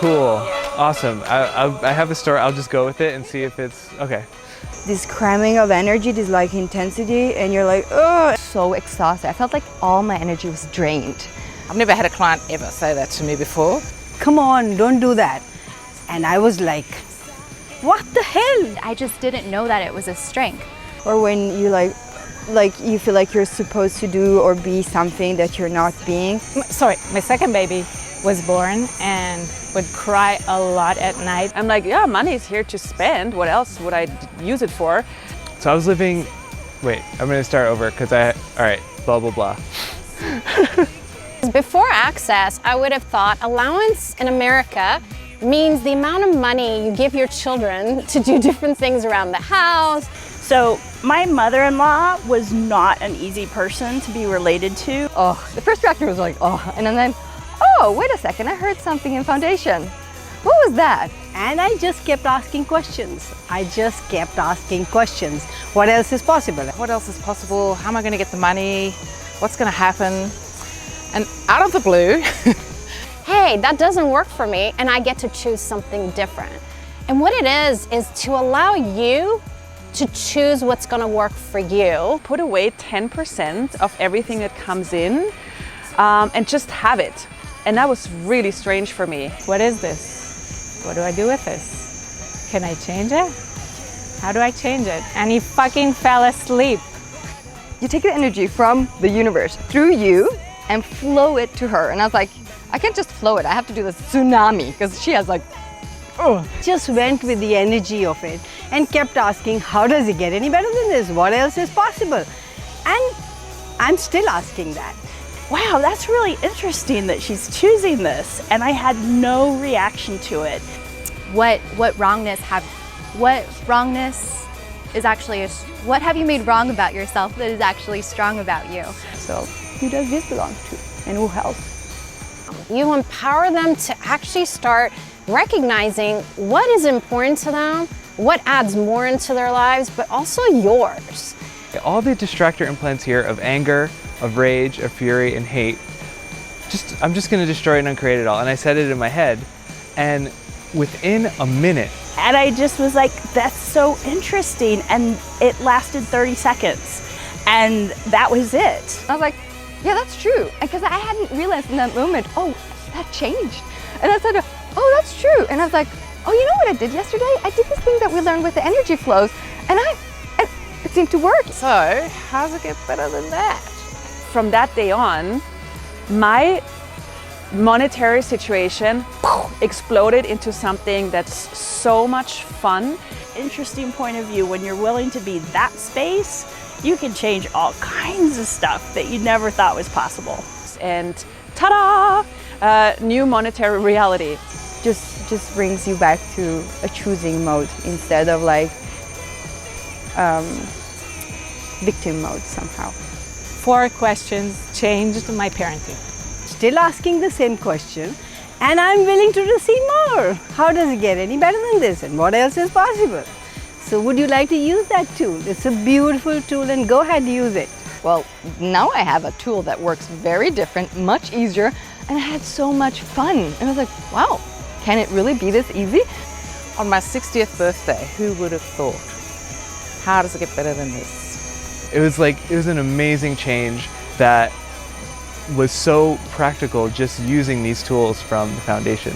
cool. Awesome. I have a story. I'll just go with it and see if it's okay. This cramming of energy, this like intensity, and you're like, oh. So exhausted. I felt like all my energy was drained. I've never had a client ever say that to me before. Come on, don't do that. And I was like, what the hell? I just didn't know that it was a strength. Or when you like you feel like you're supposed to do or be something that you're not being. Sorry, my second baby was born and would cry a lot at night. I'm like, yeah, money's here to spend. What else would I use it for? So I was living, wait, I'm gonna start over because all right, blah, blah, blah. Before Access, I would have thought allowance in America means the amount of money you give your children to do different things around the house. So my mother-in-law was not an easy person to be related to. Oh, the first reaction was like, oh, and then, oh, wait a second, I heard something in foundation. What was that? And I just kept asking questions. What else is possible? What else is possible? How am I going to get the money? What's going to happen? And out of the blue, Hey, that doesn't work for me, and I get to choose something different. And what it is to allow you to choose what's gonna work for you. Put away 10% of everything that comes in and just have it. And that was really strange for me. What is this? What do I do with this? Can I change it? How do I change it? And he fucking fell asleep. You take the energy from the universe through you and flow it to her. And I was like, I can't just flow it. I have to do this tsunami because she has like, oh. Just went with the energy of it and kept asking, how does it get any better than this? What else is possible? And I'm still asking that. Wow, that's really interesting that she's choosing this, and I had no reaction to it. What wrongness is actually, what have you made wrong about yourself that is actually strong about you? So who does this belong to and who else? You empower them to actually start recognizing what is important to them, what adds more into their lives, but also yours. All the distractor implants here of anger, of rage, of fury, and hate, I'm just gonna destroy and uncreate it all. And I said it in my head, and within a minute. And I just was like, that's so interesting. And it lasted 30 seconds. And that was it. I was like, yeah, that's true. Because I hadn't realized in that moment, oh, that changed. And I said, oh, that's true. And I was like, oh, you know what I did yesterday? I did this thing that we learned with the energy flows, and it seemed to work. So how does it get better than that? From that day on, my monetary situation exploded into something that's so much fun. Interesting point of view. When you're willing to be that space, you can change all kinds of stuff that you never thought was possible. And ta-da! New monetary reality. Just brings you back to a choosing mode instead of like victim mode somehow. 4 questions changed my parenting. Still asking the same question, and I'm willing to receive more. How does it get any better than this? And what else is possible? So would you like to use that tool? It's a beautiful tool, and go ahead, use it. Well, now I have a tool that works very different, much easier, and I had so much fun. And I was like, wow, can it really be this easy? On my 60th birthday, who would have thought? How does it get better than this? It was an amazing change that was so practical just using these tools from the foundation.